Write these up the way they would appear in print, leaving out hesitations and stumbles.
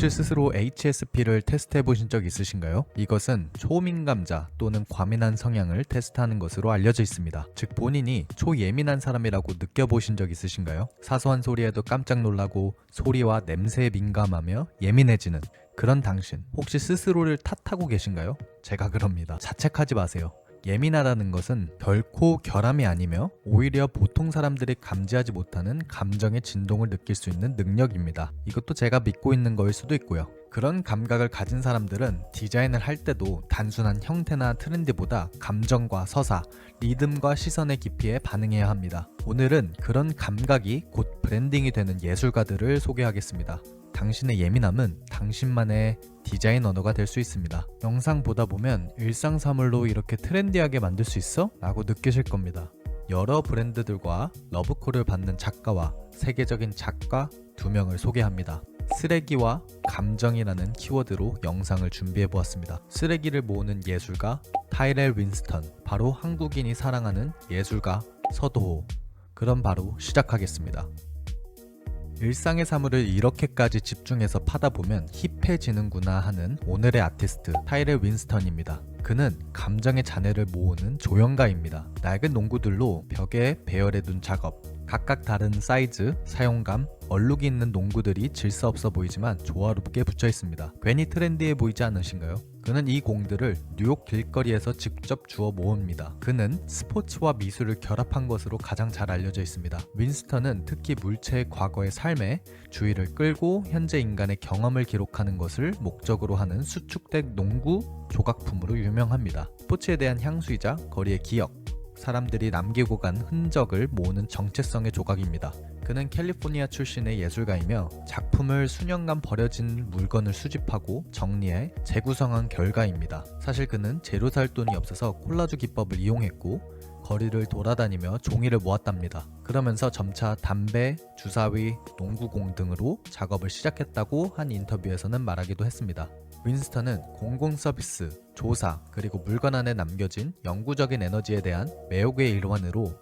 혹시 스스로 HSP를 테스트해 보신 적 있으신가요? 이것은 초민감자 또는 과민한 성향을 테스트하는 것으로 알려져 있습니다. 즉 본인이 초예민한 사람이라고 느껴보신 적 있으신가요? 사소한 소리에도 깜짝 놀라고 소리와 냄새에 민감하며 예민해지는 그런 당신, 혹시 스스로를 탓하고 계신가요? 제가 그럽니다. 자책하지 마세요. 예민하다는 것은 결코 결함이 아니며 오히려 보통 사람들이 감지하지 못하는 감정의 진동을 느낄 수 있는 능력입니다. 이것도 제가 믿고 있는 거일 수도 있고요. 그런 감각을 가진 사람들은 디자인을 할 때도 단순한 형태나 트렌드보다 감정과 서사, 리듬과 시선의 깊이에 반응해야 합니다. 오늘은 그런 감각이 곧 브랜딩이 되는 예술가들을 소개하겠습니다. 당신의 예민함은 당신만의 디자인 언어가 될 수 있습니다. 영상 보다 보면 일상사물로 이렇게 트렌디하게 만들 수 있어? 라고 느끼실 겁니다. 여러 브랜드들과 러브콜을 받는 작가와 세계적인 작가 2명을 소개합니다. 쓰레기와 감정이라는 키워드로 영상을 준비해 보았습니다. 쓰레기를 모으는 예술가 타이렐 윈스턴, 바로 한국인이 사랑하는 예술가 서도호. 그럼 바로 시작하겠습니다. 일상의 사물을 이렇게까지 집중해서 파다 보면 힙해지는구나 하는 오늘의 아티스트 타이렐 윈스턴입니다. 그는 감정의 잔해를 모으는 조형가입니다. 낡은 농구들로 벽에 배열해둔 작업, 각각 다른 사이즈, 사용감, 얼룩이 있는 농구들이 질서 없어 보이지만 조화롭게 붙여 있습니다. 괜히 트렌디해 보이지 않으신가요? 그는 이 공들을 뉴욕 길거리에서 직접 주워 모읍니다. 그는 스포츠와 미술을 결합한 것으로 가장 잘 알려져 있습니다. 윈스턴은 특히 물체의 과거의 삶에 주의를 끌고 현재 인간의 경험을 기록하는 것을 목적으로 하는 수축된 농구 조각품으로 유명합니다. 스포츠에 대한 향수이자 거리의 기억, 사람들이 남기고 간 흔적을 모으는 정체성의 조각입니다. 그는 캘리포니아 출신의 예술가이며 작품을 수년간 버려진 물건을 수집하고 정리해 재구성한 결과입니다. 사실 그는 재료 살 돈이 없어서 콜라주 기법을 이용했고 거리를 돌아다니며 종이를 모았답니다. 그러면서 점차 담배, 주사위, 농구공 등으로 작업을 시작했다고 한 인터뷰에서는 말하기도 했습니다. 윈스턴은 공공서비스, 조사, 그리고 물건 안에 남겨진 영구적인 에너지에 대한 매혹의 일환으로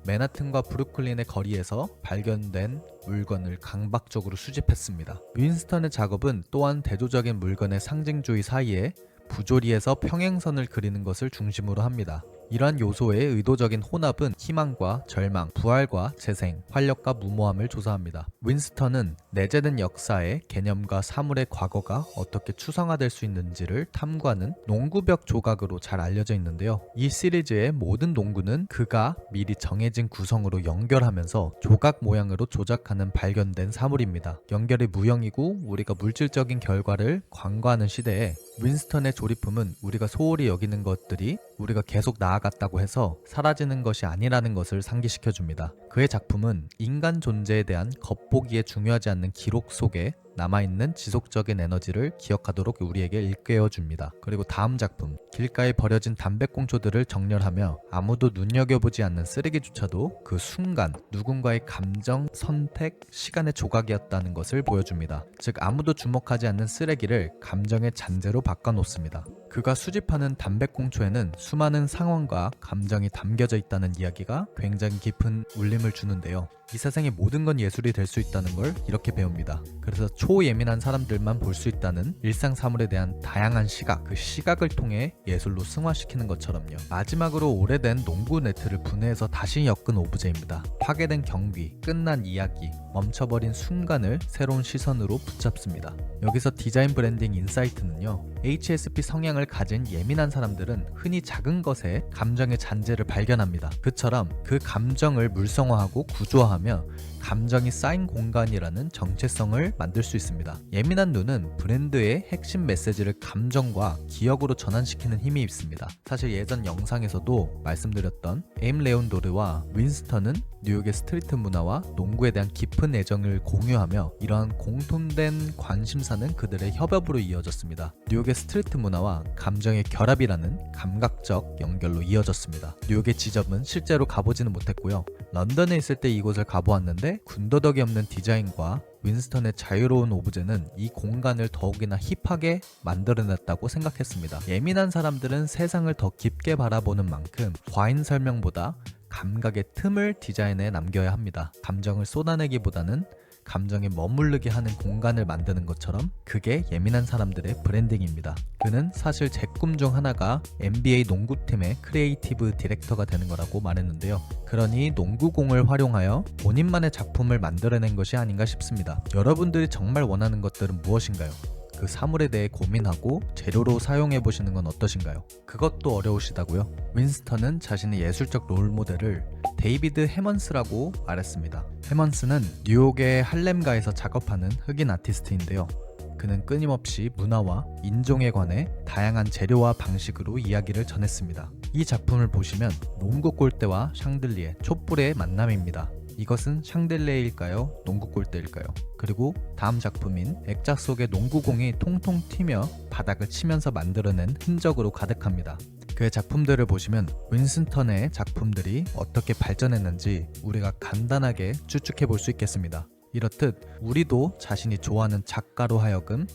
맨하튼과 브루클린의 거리에서 발견된 물건을 강박적으로 수집했습니다. 윈스턴의 작업은 또한 대조적인 물건의 상징주의 사이에 부조리에서 평행선을 그리는 것을 중심으로 합니다. 이러한 요소의 의도적인 혼합은 희망과 절망, 부활과 재생, 활력과 무모함을 조사합니다. 윈스턴은 내재된 역사의 개념과 사물의 과거가 어떻게 추상화될 수 있는지를 탐구하는 농구벽 조각으로 잘 알려져 있는데요. 이 시리즈의 모든 농구는 그가 미리 정해진 구성으로 연결하면서 조각 모양으로 조작하는 발견된 사물입니다. 연결이 무형이고 우리가 물질적인 결과를 관과하는 시대에 윈스턴의 조립품은 우리가 소홀히 여기는 것들이 우리가 계속 나아갔다고 해서 사라지는 것이 아니라는 것을 상기시켜줍니다. 그의 작품은 인간 존재에 대한 겉보기에 중요하지 않는 기록 속에 남아있는 지속적인 에너지를 기억하도록 우리에게 일깨워줍니다. 그리고 다음 작품, 길가에 버려진 담배꽁초들을 정렬하며 아무도 눈여겨보지 않는 쓰레기조차도 그 순간 누군가의 감정, 선택, 시간의 조각이었다는 것을 보여줍니다. 즉 아무도 주목하지 않는 쓰레기를 감정의 잔재로 바꿔놓습니다. 그가 수집하는 담배꽁초에는 수많은 상황과 감정이 담겨져 있다는 이야기가 굉장히 깊은 울림을 주는데요. 이 세상의 모든 건 예술이 될 수 있다는 걸 이렇게 배웁니다. 그래서 초예민한 사람들만 볼 수 있다는 일상 사물에 대한 다양한 시각, 그 시각을 통해 예술로 승화시키는 것처럼요. 마지막으로 오래된 농구 네트를 분해해서 다시 엮은 오브제입니다. 파괴된 경기, 끝난 이야기, 멈춰버린 순간을 새로운 시선으로 붙잡습니다. 여기서 디자인 브랜딩 인사이트는요, HSP 성향을 가진 예민한 사람들은 흔히 작은 것에 감정의 잔재를 발견합니다. 그처럼 그 감정을 물성화하고 구조화하며 감정이 쌓인 공간이라는 정체성을 만들 수 있습니다. 예민한 눈은 브랜드의 핵심 메시지를 감정과 기억으로 전환시키는 힘이 있습니다. 사실 예전 영상에서도 말씀드렸던 에임 레온도르와 윈스턴은 뉴욕의 스트리트 문화와 농구에 대한 깊은 애정을 공유하며 이러한 공통된 관심사는 그들의 협업으로 이어졌습니다. 뉴욕의 스트리트 문화와 감정의 결합이라는 감각적 연결로 이어졌습니다. 뉴욕의 지점은 실제로 가보지는 못했고요. 런던에 있을 때 이곳을 가보았는데 군더더기 없는 디자인과 윈스턴의 자유로운 오브제는 이 공간을 더욱이나 힙하게 만들어냈다고 생각했습니다. 예민한 사람들은 세상을 더 깊게 바라보는 만큼 과잉 설명보다 감각의 틈을 디자인에 남겨야 합니다. 감정을 쏟아내기보다는 감정에 머무르게 하는 공간을 만드는 것처럼 그게 예민한 사람들의 브랜딩입니다. 그는 사실 제 꿈 중 하나가 NBA 농구팀의 크리에이티브 디렉터가 되는 거라고 말했는데요. 그러니 농구공을 활용하여 본인만의 작품을 만들어낸 것이 아닌가 싶습니다. 여러분들이 정말 원하는 것들은 무엇인가요? 그 사물에 대해 고민하고 재료로 사용해보시는 건 어떠신가요? 그것도 어려우시다고요? 윈스턴은 자신의 예술적 롤모델을 데이비드 해먼스라고 말했습니다. 해먼스는 뉴욕의 할렘가에서 작업하는 흑인 아티스트인데요. 그는 끊임없이 문화와 인종에 관해 다양한 재료와 방식으로 이야기를 전했습니다. 이 작품을 보시면 농구 골대와 샹들리에, 촛불의 만남입니다. 이것은 샹들리에일까요? 농구 골대일까요? 그리고 다음 작품인 액자 속의 농구공이 통통 튀며 바닥을 치면서 만들어낸 흔적으로 가득합니다. 그의 작품들을 보시면 윈스턴의 작품들이 어떻게 발전했는지 우리가 간단하게 추측해 볼 수 있겠습니다. 이렇듯 우리도 자신이 좋아하는 작가로 하여금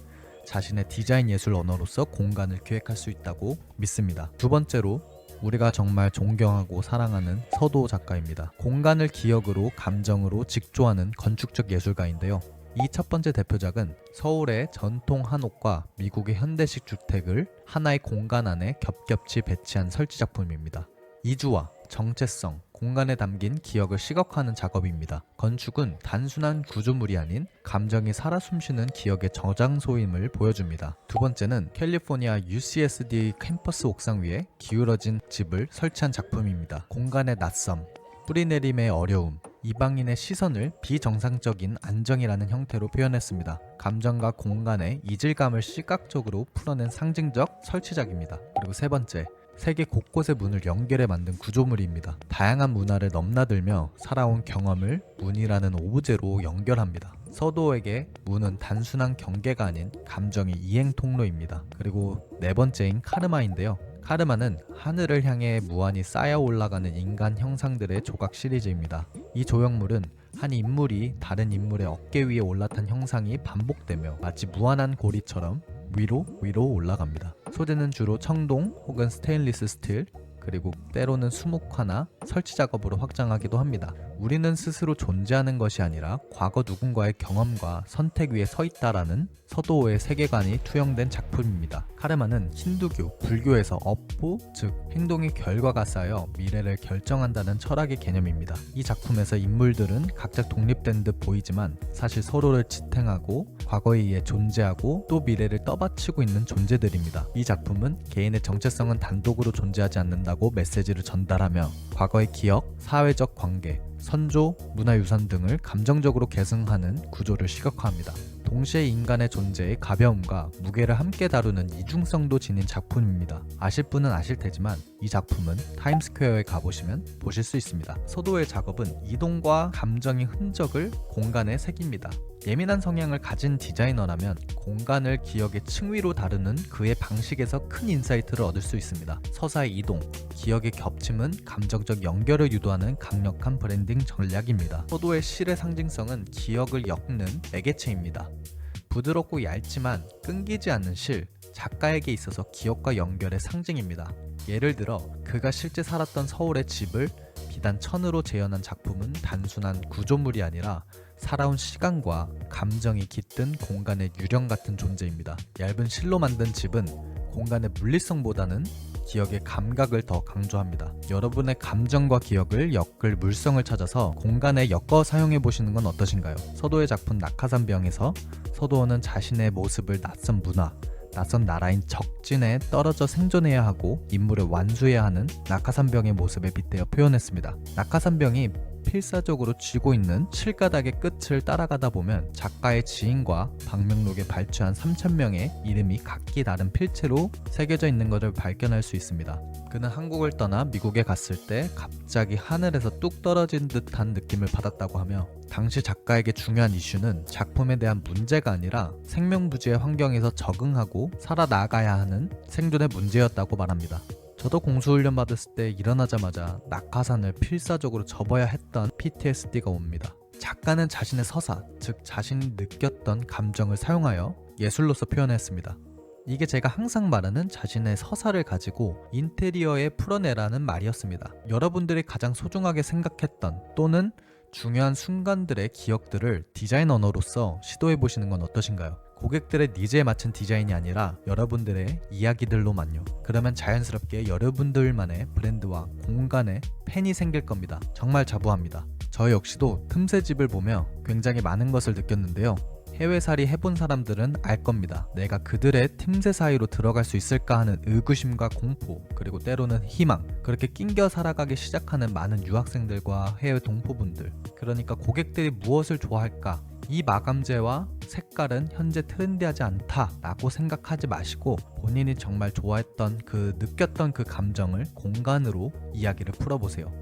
자신의 디자인 예술 언어로서 공간을 기획할 수 있다고 믿습니다. 두 번째로 우리가 정말 존경하고 사랑하는 서도 작가입니다. 공간을 기억으로 감정으로 직조하는 건축적 예술가인데요. 이 첫 번째 대표작은 서울의 전통 한옥과 미국의 현대식 주택을 하나의 공간 안에 겹겹이 배치한 설치 작품입니다. 이주와 정체성, 공간에 담긴 기억을 시각화하는 작업입니다. 건축은 단순한 구조물이 아닌 감정이 살아 숨쉬는 기억의 저장소임을 보여줍니다. 두 번째는 캘리포니아 UCSD 캠퍼스 옥상 위에 기울어진 집을 설치한 작품입니다. 공간의 낯섦, 뿌리내림의 어려움, 이방인의 시선을 비정상적인 안정이라는 형태로 표현했습니다. 감정과 공간의 이질감을 시각적으로 풀어낸 상징적 설치작입니다. 그리고 세 번째, 세계 곳곳의 문을 연결해 만든 구조물입니다. 다양한 문화를 넘나들며 살아온 경험을 문이라는 오브제로 연결합니다. 서도에게 문은 단순한 경계가 아닌 감정의 이행 통로입니다. 그리고 네 번째인 카르마인데요. 카르마는 하늘을 향해 무한히 쌓여 올라가는 인간 형상들의 조각 시리즈입니다. 이 조형물은 한 인물이 다른 인물의 어깨 위에 올라탄 형상이 반복되며 마치 무한한 고리처럼 위로 올라갑니다. 소재는 주로 청동 혹은 스테인리스 스틸, 그리고 때로는 수묵화나 설치 작업으로 확장하기도 합니다. 우리는 스스로 존재하는 것이 아니라 과거 누군가의 경험과 선택 위에 서 있다라는 서도어의 세계관이 투영된 작품입니다. 카르마는 힌두교, 불교에서 업보, 즉 행동의 결과가 쌓여 미래를 결정한다는 철학의 개념입니다. 이 작품에서 인물들은 각자 독립된 듯 보이지만 사실 서로를 지탱하고 과거에 의해 존재하고 또 미래를 떠받치고 있는 존재들입니다. 이 작품은 개인의 정체성은 단독으로 존재하지 않는다고 메시지를 전달하며 과거의 기억, 사회적 관계, 선조, 문화유산 등을 감정적으로 계승하는 구조를 시각화합니다. 동시에 인간의 존재의 가벼움과 무게를 함께 다루는 이중성도 지닌 작품입니다. 아실 분은 아실 테지만 이 작품은 타임스퀘어에 가보시면 보실 수 있습니다. 서도의 작업은 이동과 감정의 흔적을 공간에 새깁니다. 예민한 성향을 가진 디자이너라면 공간을 기억의 층위로 다루는 그의 방식에서 큰 인사이트를 얻을 수 있습니다. 서사의 이동, 기억의 겹침은 감정적 연결을 유도하는 강력한 브랜딩 전략입니다. 서도의 실의 상징성은 기억을 엮는 매개체입니다. 부드럽고 얇지만 끊기지 않는 실, 작가에게 있어서 기억과 연결의 상징입니다. 예를 들어 그가 실제 살았던 서울의 집을 비단 천으로 재현한 작품은 단순한 구조물이 아니라 살아온 시간과 감정이 깃든 공간의 유령 같은 존재입니다. 얇은 실로 만든 집은 공간의 물리성보다는 기억의 감각을 더 강조합니다. 여러분의 감정과 기억을 엮을 물성을 찾아서 공간에 엮어 사용해 보시는 건 어떠신가요? 서도의 작품 낙하산병에서 서도어는 자신의 모습을 낯선 문화, 낯선 나라인 적진에 떨어져 생존해야 하고 임무를 완수해야 하는 낙하산병의 모습에 빗대어 표현했습니다. 낙하산병이 필사적으로 쥐고 있는 실가닥의 끝을 따라가다 보면 작가의 지인과 방명록에 발췌한 3,000명의 이름이 각기 다른 필체로 새겨져 있는 것을 발견할 수 있습니다. 그는 한국을 떠나 미국에 갔을 때 갑자기 하늘에서 뚝 떨어진 듯한 느낌을 받았다고 하며 당시 작가에게 중요한 이슈는 작품에 대한 문제가 아니라 생명부지의 환경에서 적응하고 살아나가야 하는 생존의 문제였다고 말합니다. 저도 공수훈련 받았을 때 일어나자마자 낙하산을 필사적으로 접어야 했던 PTSD가 옵니다. 작가는 자신의 서사, 즉 자신이 느꼈던 감정을 사용하여 예술로서 표현했습니다. 이게 제가 항상 말하는 자신의 서사를 가지고 인테리어에 풀어내라는 말이었습니다. 여러분들이 가장 소중하게 생각했던 또는 중요한 순간들의 기억들을 디자인 언어로서 시도해 보시는 건 어떠신가요? 고객들의 니즈에 맞춘 디자인이 아니라 여러분들의 이야기들로만요. 그러면 자연스럽게 여러분들만의 브랜드와 공간에 팬이 생길 겁니다. 정말 자부합니다. 저 역시도 틈새 집을 보며 굉장히 많은 것을 느꼈는데요. 해외살이 해본 사람들은 알 겁니다. 내가 그들의 틈새 사이로 들어갈 수 있을까 하는 의구심과 공포, 그리고 때로는 희망, 그렇게 낑겨 살아가기 시작하는 많은 유학생들과 해외 동포분들. 그러니까 고객들이 무엇을 좋아할까? 이 마감재와 색깔은 현재 트렌디하지 않다라고 생각하지 마시고 본인이 정말 좋아했던 느꼈던 그 감정을 공간으로 이야기를 풀어보세요.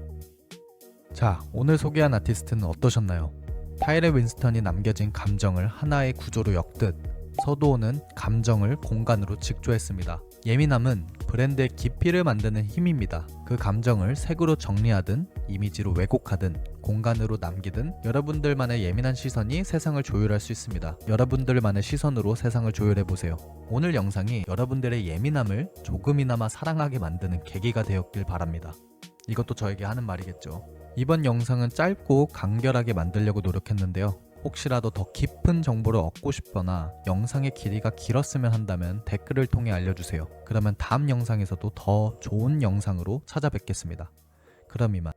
자, 오늘 소개한 아티스트는 어떠셨나요? 타일의 윈스턴이 남겨진 감정을 하나의 구조로 엮듯 서도어는 감정을 공간으로 직조했습니다. 예민함은 브랜드의 깊이를 만드는 힘입니다. 그 감정을 색으로 정리하든 이미지로 왜곡하든 공간으로 남기든 여러분들만의 예민한 시선이 세상을 조율할 수 있습니다. 여러분들만의 시선으로 세상을 조율해보세요. 오늘 영상이 여러분들의 예민함을 조금이나마 사랑하게 만드는 계기가 되었길 바랍니다. 이것도 저에게 하는 말이겠죠. 이번 영상은 짧고 간결하게 만들려고 노력했는데요. 혹시라도 더 깊은 정보를 얻고 싶거나 영상의 길이가 길었으면 한다면 댓글을 통해 알려주세요. 그러면 다음 영상에서도 더 좋은 영상으로 찾아뵙겠습니다. 그럼 이만.